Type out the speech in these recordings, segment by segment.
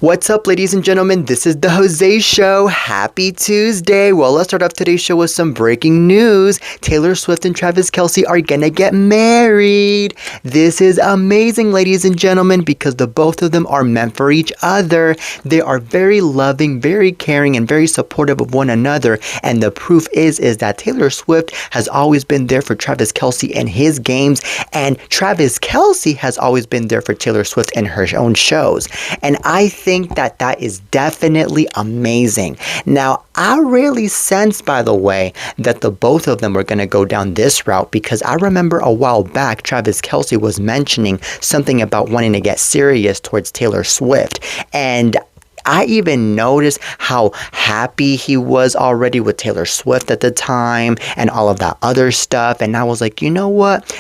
What's up, ladies and gentlemen? This is the Jose Show. Happy Tuesday. Well, let's start off today's show with some breaking news. Taylor Swift and Travis Kelce are gonna get married. This is amazing, ladies and gentlemen, because the both of them are meant for each other. They are very loving, very caring, and very supportive of one another. And the proof is that Taylor Swift has always been there for Travis Kelce in his games, and Travis Kelce has always been there for Taylor Swift in her own shows. And I think that is definitely amazing. Now, I really sense, by the way, that the both of them are going to go down this route, because I remember a while back Travis Kelce was mentioning something about wanting to get serious towards Taylor Swift. And I even noticed how happy he was already with Taylor Swift at the time and all of that other stuff. And I was like, you know what?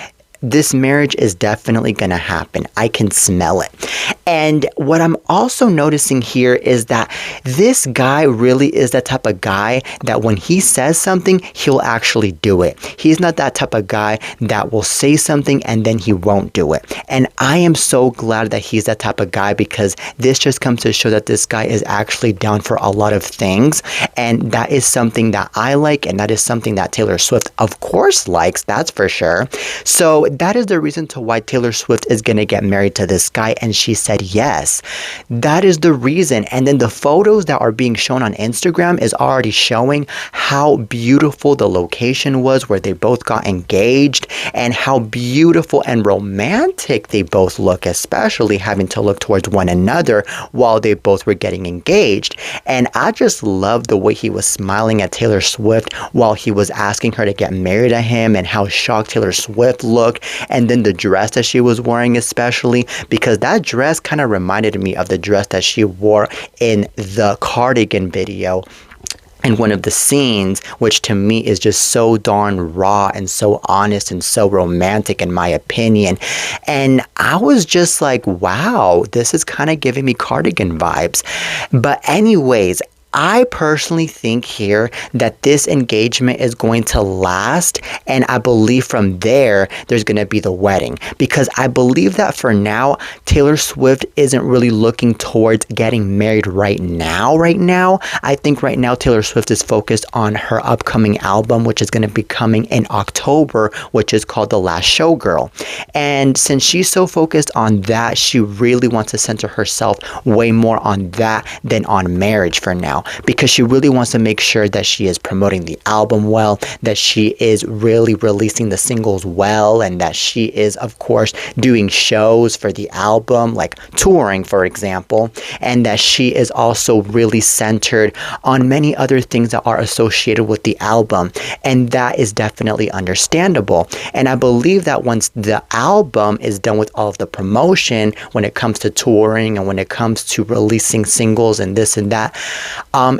This marriage is definitely going to happen. I can smell it. And what I'm also noticing here is that this guy really is that type of guy that when he says something, he'll actually do it. He's not that type of guy that will say something and then he won't do it. And I am so glad that he's that type of guy, because this just comes to show that this guy is actually down for a lot of things. And that is something that I like, and that is something that Taylor Swift, of course, likes. That's for sure. So that is the reason to why Taylor Swift is going to get married to this guy, and she said yes. That is the reason. And then the photos that are being shown on Instagram is already showing how beautiful the location was where they both got engaged, and how beautiful and romantic they both look, especially having to look towards one another while they both were getting engaged. And I just love the way he was smiling at Taylor Swift while he was asking her to get married to him, and how shocked Taylor Swift looked. And then the dress that she was wearing, especially, because that dress kind of reminded me of the dress that she wore in the Cardigan video in one of the scenes, which to me is just so darn raw and so honest and so romantic, in my opinion. And I was just like, wow, this is kind of giving me Cardigan vibes. But anyways, I personally think here that this engagement is going to last, and I believe from there's going to be the wedding, because I believe that for now, Taylor Swift isn't really looking towards getting married right now. I think right now Taylor Swift is focused on her upcoming album, which is going to be coming in October, which is called The Last Showgirl. And since she's so focused on that, she really wants to center herself way more on that than on marriage for now, because she really wants to make sure that she is promoting the album well, that she is really releasing the singles well, and that she is, of course, doing shows for the album, like touring, for example, and that she is also really centered on many other things that are associated with the album. And that is definitely understandable. And I believe that once the album is done with all of the promotion, when it comes to touring and when it comes to releasing singles and this and that,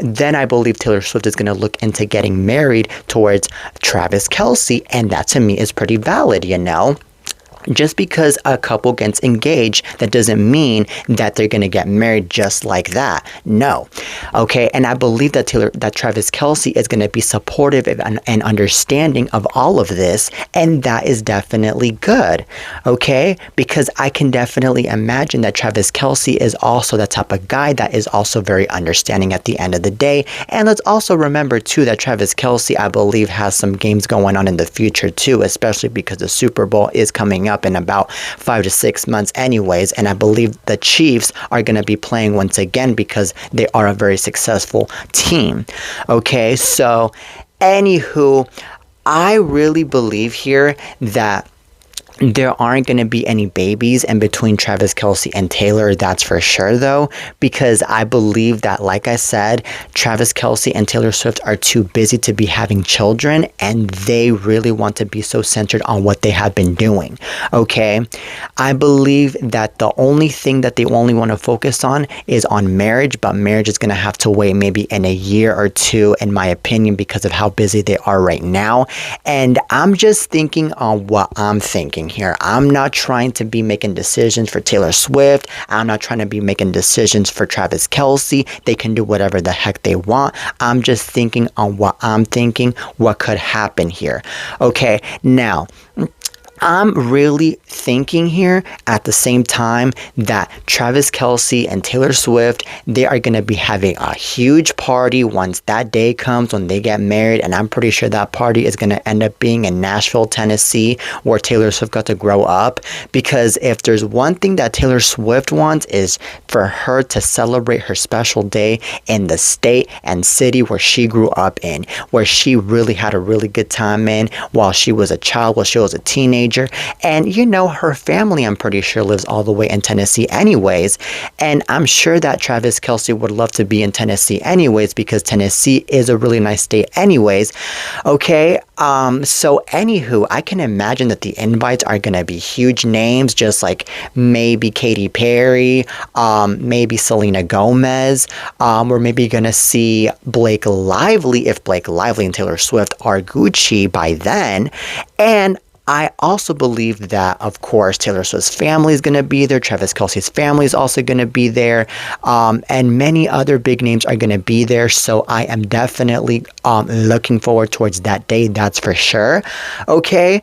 then I believe Taylor Swift is going to look into getting married towards Travis Kelce, and that to me is pretty valid, you know? Just because a couple gets engaged, that doesn't mean that they're going to get married just like that. No. Okay. And I believe that Travis Kelce is going to be supportive and understanding of all of this. And that is definitely good. Okay. Because I can definitely imagine that Travis Kelce is also the type of guy that is also very understanding at the end of the day. And let's also remember too that Travis Kelce, I believe, has some games going on in the future too, especially because the Super Bowl is coming up in about 5 to 6 months anyways, and I believe the Chiefs are going to be playing once again, because they are a very successful team. Okay, so anywho, I really believe here that there aren't going to be any babies in between Travis Kelce and Taylor, that's for sure though, because I believe that, like I said, Travis Kelce and Taylor Swift are too busy to be having children, and they really want to be so centered on what they have been doing. Okay, I believe that the only thing that they only want to focus on is on marriage, but marriage is going to have to wait maybe in a year or two, in my opinion, because of how busy they are right now. And I'm just thinking on what I'm thinking here. I'm not trying to be making decisions for Taylor Swift. I'm not trying to be making decisions for Travis Kelce. They can do whatever the heck they want. I'm just thinking on what I'm thinking, what could happen here. Okay, now, I'm really thinking here at the same time that Travis Kelce and Taylor Swift, they are going to be having a huge party once that day comes when they get married. And I'm pretty sure that party is going to end up being in Nashville, Tennessee, where Taylor Swift got to grow up. Because if there's one thing that Taylor Swift wants is for her to celebrate her special day in the state and city where she grew up in, where she really had a really good time in while she was a child, while she was a teenager. And her family, I'm pretty sure, lives all the way in Tennessee anyways. And I'm sure that Travis Kelce would love to be in Tennessee anyways, because Tennessee is a really nice state anyways. Okay, so anywho, I can imagine that the invites are going to be huge names, just like maybe Katy Perry, maybe Selena Gomez. We're maybe going to see Blake Lively, if Blake Lively and Taylor Swift are Gucci by then. And I also believe that, of course, Taylor Swift's family is going to be there. Travis Kelce's family is also going to be there. And many other big names are going to be there. So I am definitely looking forward towards that day. That's for sure. Okay.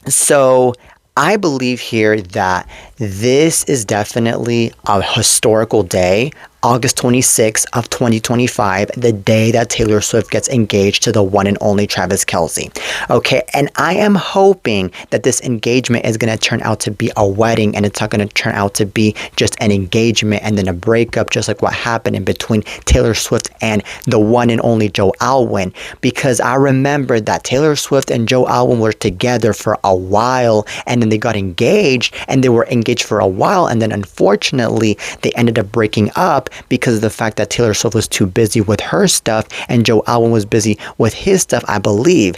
So I believe here that this is definitely a historical day. August 26th of 2025, the day that Taylor Swift gets engaged to the one and only Travis Kelce. Okay, and I am hoping that this engagement is going to turn out to be a wedding, and it's not going to turn out to be just an engagement and then a breakup, just like what happened in between Taylor Swift and the one and only Joe Alwyn. Because I remember that Taylor Swift and Joe Alwyn were together for a while, and then they got engaged, and they were engaged for a while, and then unfortunately they ended up breaking up because of the fact that Taylor Swift was too busy with her stuff and Joe Alwyn was busy with his stuff, I believe.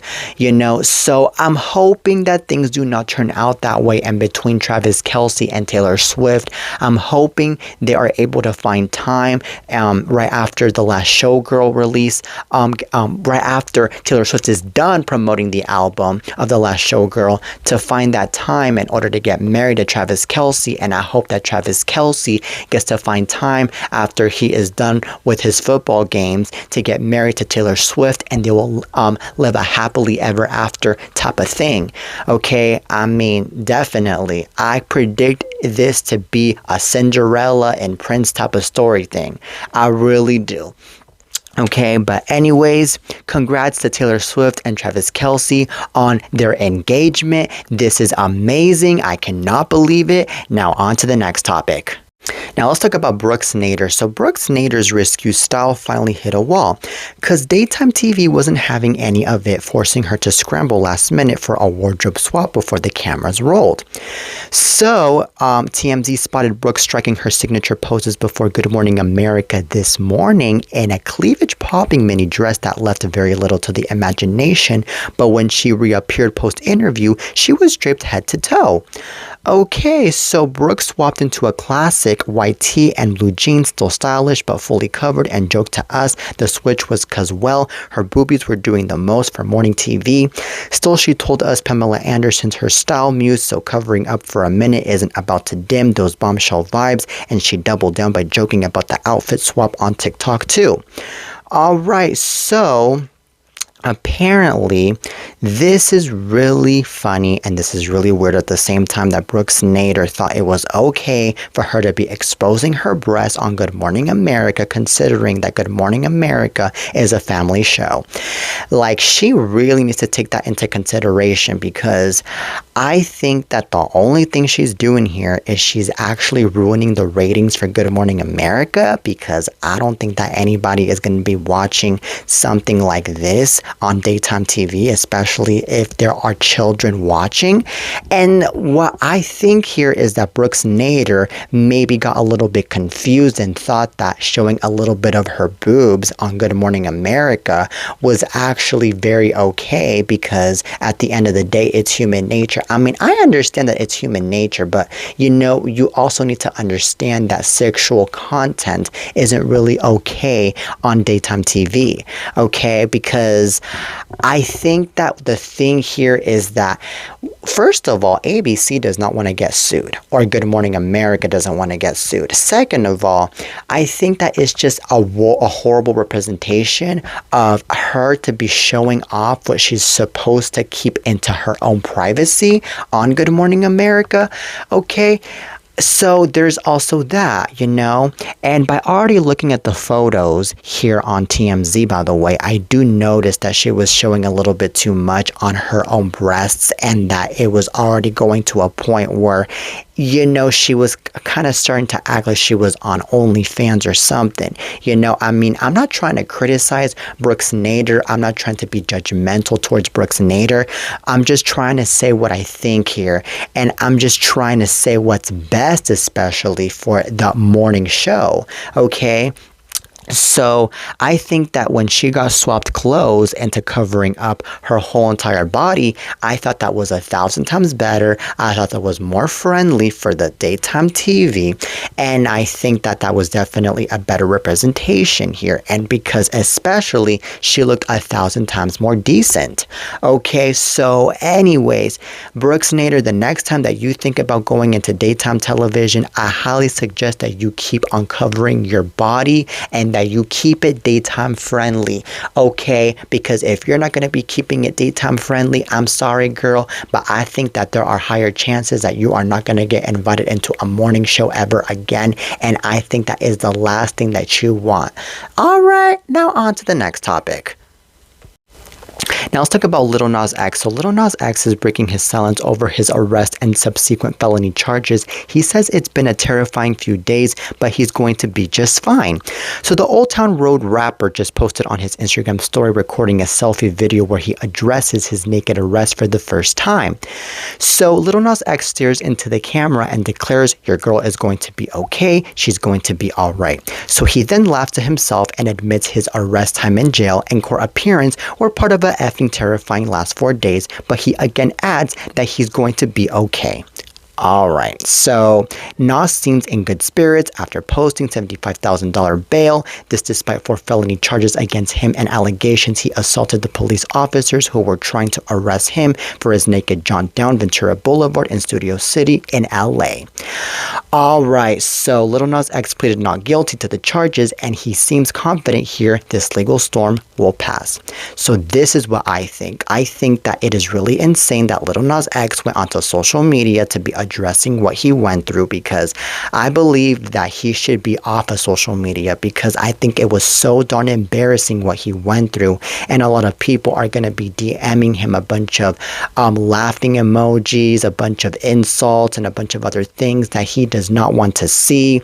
So I'm hoping that things do not turn out that way. And between Travis Kelce and Taylor Swift, I'm hoping they are able to find time right after the last Showgirl release, right after Taylor Swift is done promoting the album of the last Showgirl, to find that time in order to get married to Travis Kelce. And I hope that Travis Kelce gets to find time after he is done with his football games to get married to Taylor Swift, and they will live a happily ever after type of thing. Okay, I mean, definitely. I predict this to be a Cinderella and Prince type of story thing. I really do. Okay, but anyways, congrats to Taylor Swift and Travis Kelce on their engagement. This is amazing. I cannot believe it. Now on to the next topic. Now let's talk about Brooke Snyder. So Brooke Snyder's risque style finally hit a wall because daytime TV wasn't having any of it, forcing her to scramble last minute for a wardrobe swap before the cameras rolled. So TMZ spotted Brooke striking her signature poses before Good Morning America this morning in a cleavage-popping mini dress that left very little to the imagination, but when she reappeared post-interview, she was draped head to toe. Okay, so Brooke swapped into a classic white tee and blue jeans, still stylish but fully covered, and joked to us the switch was cause, well, her boobies were doing the most for morning TV. Still, she told us Pamela Anderson's her style muse, so covering up for a minute isn't about to dim those bombshell vibes, and she doubled down by joking about the outfit swap on TikTok too. Alright, so apparently, this is really funny and this is really weird at the same time that Brooke Snyder thought it was okay for her to be exposing her breasts on Good Morning America, considering that Good Morning America is a family show. Like, she really needs to take that into consideration, because I think that the only thing she's doing here is she's actually ruining the ratings for Good Morning America, because I don't think that anybody is going to be watching something like this on daytime TV, especially if there are children watching. And what I think here is that Brooke Snyder maybe got a little bit confused and thought that showing a little bit of her boobs on Good Morning America was actually very okay, because at the end of the day, it's human nature. I mean, I understand that it's human nature, but you also need to understand that sexual content isn't really okay on daytime TV, okay? Because I think that the thing here is that First of all, ABC does not want to get sued, or Good Morning America doesn't want to get sued. Second of all, I think that it's just a horrible representation of her to be showing off what she's supposed to keep into her own privacy on Good Morning America. Okay. So there's also that, and by already looking at the photos here on TMZ, by the way, I do notice that she was showing a little bit too much on her own breasts, and that it was already going to a point where, she was kind of starting to act like she was on OnlyFans or something. I'm not trying to criticize Brooks Nader. I'm not trying to be judgmental towards Brooks Nader. I'm just trying to say what I think here. And I'm just trying to say what's best, especially for the morning show. Okay? So I think that when she got swapped clothes into covering up her whole entire body, I thought that was 1,000 times better. I thought that was more friendly for the daytime TV. And I think that that was definitely a better representation here. And because especially she looked 1,000 times more decent. Okay, so anyways, Brooks Nader, the next time that you think about going into daytime television, I highly suggest that you keep uncovering your body and that you keep it daytime friendly, okay? Because if you're not going to be keeping it daytime friendly, I'm sorry, girl, but I think that there are higher chances that you are not going to get invited into a morning show ever again, and I think that is the last thing that you want. All right, now on to the next topic. Now let's talk about Lil Nas X. So Lil Nas X is breaking his silence over his arrest and subsequent felony charges. He says it's been a terrifying few days, but he's going to be just fine. So the Old Town Road rapper just posted on his Instagram story recording a selfie video where he addresses his naked arrest for the first time. So Lil Nas X stares into the camera and declares, "Your girl is going to be okay. She's going to be all right." So he then laughs to himself and admits his arrest time in jail and court appearance were part of a effing terrifying last 4 days, but he again adds that he's going to be okay. Alright, so Nas seems in good spirits after posting $75,000 bail. This despite 4 felony charges against him and allegations he assaulted the police officers who were trying to arrest him for his naked jaunt down Ventura Boulevard in Studio City in LA. Alright, so Lil Nas X pleaded not guilty to the charges and he seems confident here this legal storm will pass. So this is what I think. I think that it is really insane that Lil Nas X went onto social media to be addressing what he went through, because I believe that he should be off of social media, because I think it was so darn embarrassing what he went through, and a lot of people are going to be DMing him a bunch of laughing emojis, a bunch of insults, and a bunch of other things that he does not want to see.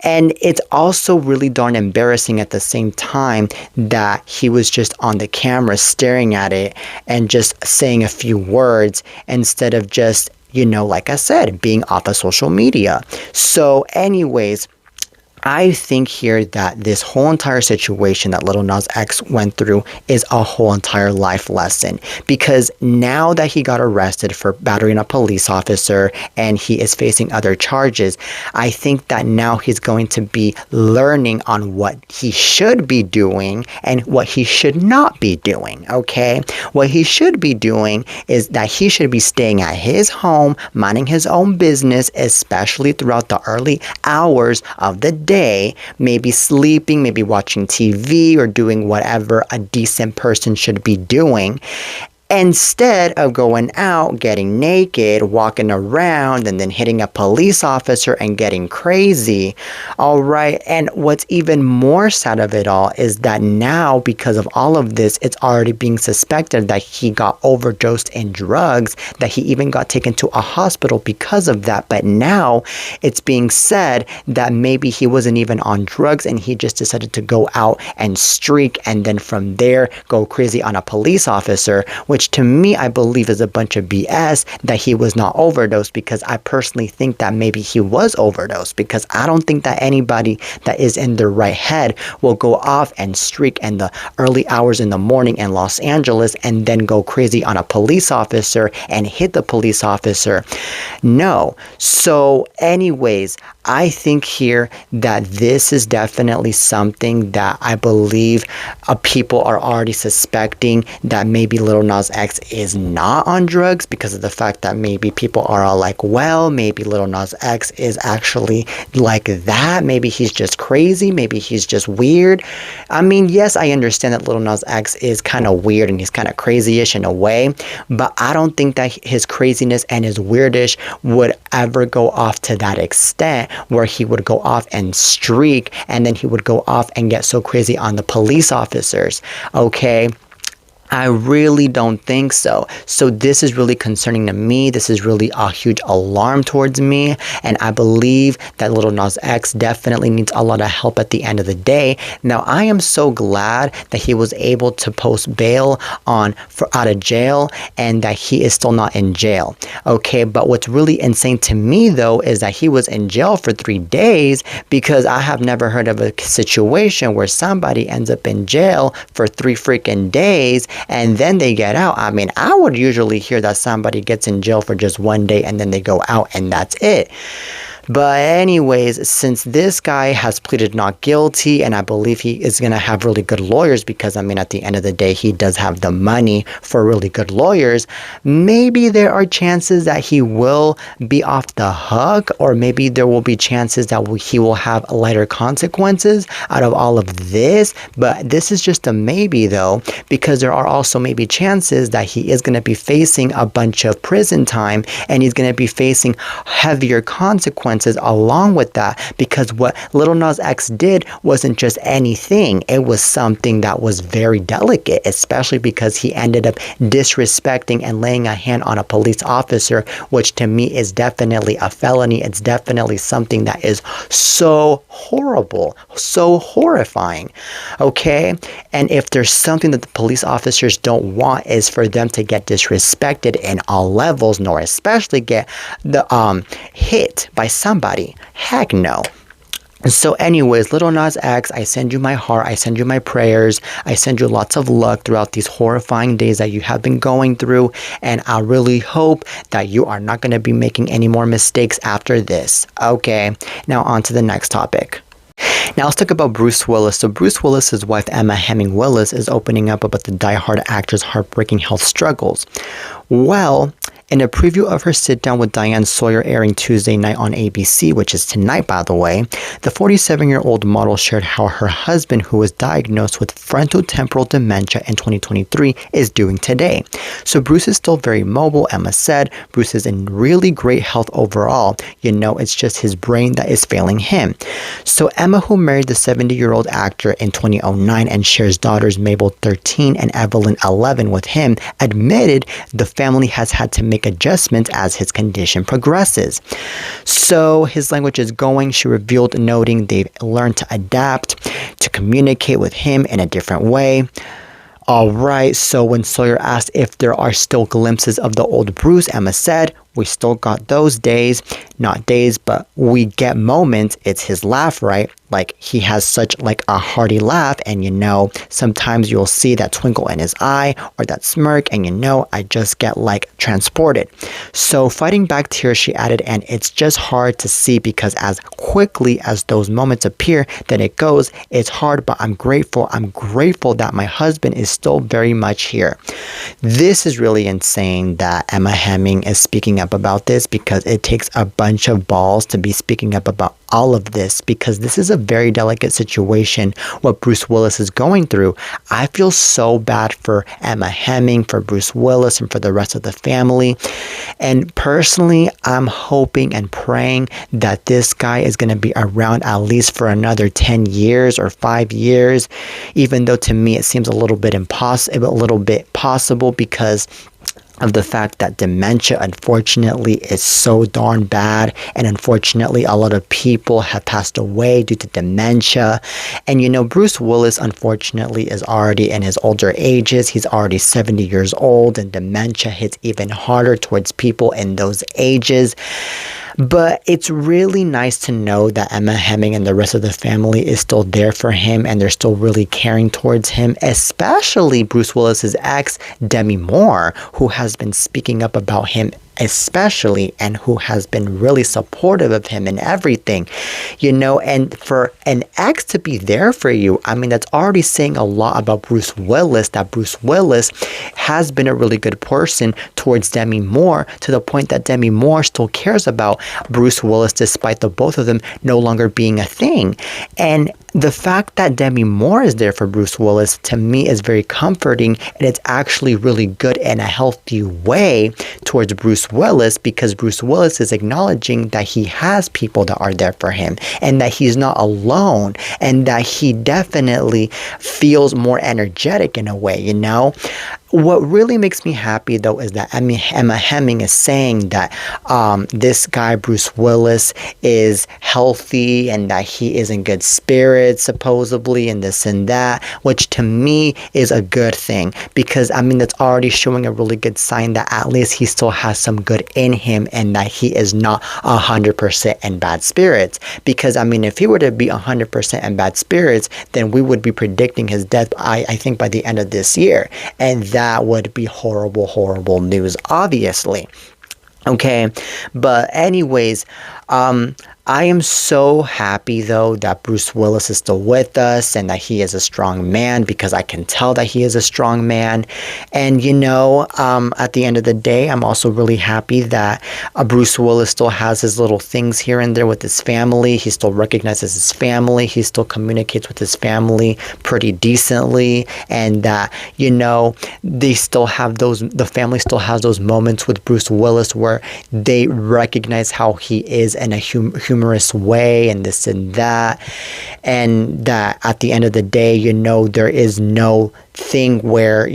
And it's also really darn embarrassing at the same time that he was just on the camera staring at it and just saying a few words instead of just, like I said, being off of social media. So anyways, I think here that this whole entire situation that Lil Nas X went through is a whole entire life lesson, because now that he got arrested for battering a police officer and he is facing other charges, I think that now he's going to be learning on what he should be doing and what he should not be doing, okay? What he should be doing is that he should be staying at his home, minding his own business, especially throughout the early hours of the day, maybe sleeping, maybe watching TV or doing whatever a decent person should be doing, instead of going out, getting naked, walking around, and then hitting a police officer and getting crazy. All right. And what's even more sad of it all is that now, because of all of this, it's already being suspected that he got overdosed in drugs, that he even got taken to a hospital because of that. But now it's being said that maybe he wasn't even on drugs and he just decided to go out and streak, and then from there go crazy on a police officer, which to me, I believe is a bunch of BS, that he was not overdosed, because I personally think that maybe he was overdosed, because I don't think that anybody that is in their right head will go off and streak in the early hours in the morning in Los Angeles and then go crazy on a police officer and hit the police officer. No. So anyways, I think here that this is definitely something that I believe people are already suspecting, that maybe Lil Nas Nas X is not on drugs, because of the fact that maybe people are all like, well, maybe Lil Nas X is actually like that. Maybe he's just crazy. Maybe he's just weird. I mean, yes, I understand that Lil Nas X is kind of weird and he's kind of crazy-ish in a way, but I don't think that his craziness and his weirdish would ever go off to that extent where he would go off and streak, and then he would go off and get so crazy on the police officers. Okay, I really don't think so. So this is really concerning to me. This is really a huge alarm towards me. And I believe that Lil Nas X definitely needs a lot of help at the end of the day. Now, I am so glad that he was able to post bail for out of jail, and that he is still not in jail. Okay, but what's really insane to me though is that he was in jail for 3 days, because I have never heard of a situation where somebody ends up in jail for 3 freaking days and then they get out. I mean, I would usually hear that somebody gets in jail for just 1 day and then they go out and that's it. But anyways, since this guy has pleaded not guilty, and I believe he is going to have really good lawyers, because I mean, at the end of the day, he does have the money for really good lawyers, maybe there are chances that he will be off the hook, or maybe there will be chances that he will have lighter consequences out of all of this. But this is just a maybe though, because there are also maybe chances that he is going to be facing a bunch of prison time, and he's going to be facing heavier consequences along with that, because what Lil Nas X did wasn't just anything. It was something that was very delicate, especially because he ended up disrespecting and laying a hand on a police officer, which to me is definitely a felony. It's definitely something that is so horrible, so horrifying. Okay, and if there's something that the police officers don't want, is for them to get disrespected in all levels, nor especially get the hit by somebody. Heck no. So anyways, Lil Nas X, I send you my heart, I send you my prayers, I send you lots of luck throughout these horrifying days that you have been going through, and I really hope that you are not going to be making any more mistakes after this. Okay, now on to the next topic. Now let's talk about Bruce Willis. So Bruce Willis's wife, Emma Hemming Willis, is opening up about the Die-Hard actor's heartbreaking health struggles. Well, in a preview of her sit-down with Diane Sawyer airing Tuesday night on ABC, which is tonight by the way, the 47-year-old model shared how her husband, who was diagnosed with frontotemporal dementia in 2023, is doing today. So Bruce is still very mobile, Emma said. Bruce is in really great health overall. You know, it's just his brain that is failing him. So Emma, who married the 70-year-old actor in 2009 and shares daughters Mabel 13 and Evelyn 11 with him, admitted the family has had to make adjustments as his condition progresses. So his language is going, she revealed, noting they've learned to adapt, to communicate with him in a different way. Alright, so when Sawyer asked if there are still glimpses of the old Bruce, Emma said, "We still got those days, not days, but we get moments." It's his laugh, right? Like, he has such like a hearty laugh, and you know, sometimes you'll see that twinkle in his eye or that smirk, and you know, I just get like transported. So fighting back tears, she added, and it's just hard to see because as quickly as those moments appear, then it goes. It's hard, but I'm grateful. I'm grateful that my husband is still very much here. This is really insane that Emma Hemming is speaking up about this, because it takes a bunch of balls to be speaking up about all of this, because this is a very delicate situation what Bruce Willis is going through. I feel so bad for Emma Hemming, for Bruce Willis, and for the rest of the family. And personally, I'm hoping and praying that this guy is going to be around at least for another 10 years or 5 years, even though to me it seems a little bit possible because of the fact that dementia, unfortunately, is so darn bad, and unfortunately a lot of people have passed away due to dementia. And you know, Bruce Willis unfortunately is already in his older ages. He's already 70 years old, and dementia hits even harder towards people in those ages. But it's really nice to know that Emma Hemming and the rest of the family is still there for him, and they're still really caring towards him, especially Bruce Willis's ex, Demi Moore, who has been speaking up about him especially, and who has been really supportive of him and everything, and for an ex to be there for you, I mean, that's already saying a lot about Bruce Willis, that Bruce Willis has been a really good person towards Demi Moore, to the point that Demi Moore still cares about Bruce Willis despite the both of them no longer being a thing. And the fact that Demi Moore is there for Bruce Willis, to me, is very comforting, and it's actually really good in a healthy way towards Bruce Willis, because Bruce Willis is acknowledging that he has people that are there for him, and that he's not alone, and that he definitely feels more energetic in a way, What really makes me happy, though, is that Emma Hemming is saying that this guy, Bruce Willis, is healthy and that he is in good spirits, supposedly, and this and that, which to me is a good thing, because, that's already showing a really good sign that at least he still has some good in him, and that he is not 100% in bad spirits. Because, if he were to be 100% in bad spirits, then we would be predicting his death, I think, by the end of this year. And that would be horrible, horrible news, obviously. Okay, but anyways, I am so happy, though, that Bruce Willis is still with us and that he is a strong man, because I can tell that he is a strong man. And, at the end of the day, I'm also really happy that Bruce Willis still has his little things here and there with his family. He still recognizes his family. He still communicates with his family pretty decently. And that, they still have the family still has those moments with Bruce Willis where they recognize how he is in a humorous way, and this and that, and that at the end of the day, there is no thing where,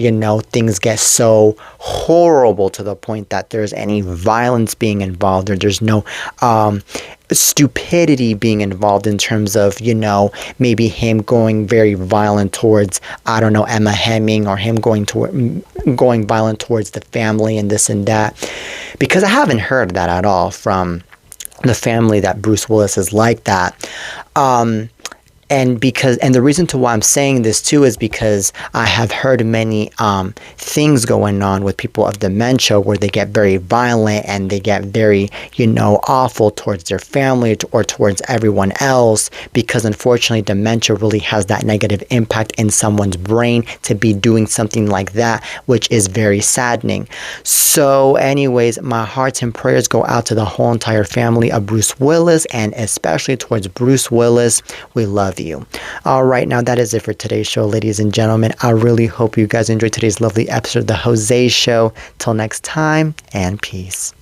things get so horrible to the point that there's any violence being involved, or there's no stupidity being involved in terms of, maybe him going very violent towards, I don't know, Emma Hemming, or him going violent towards the family and this and that, because I haven't heard that at all from the family, that Bruce Willis is like that. And the reason to why I'm saying this too is because I have heard many things going on with people of dementia, where they get very violent and they get very, awful towards their family or towards everyone else, because unfortunately dementia really has that negative impact in someone's brain to be doing something like that, which is very saddening. So anyways, my hearts and prayers go out to the whole entire family of Bruce Willis, and especially towards Bruce Willis. We love you. All right, now that is it for today's show, ladies and gentlemen. I really hope you guys enjoyed today's lovely episode of The Jose Show. Till next time, and peace.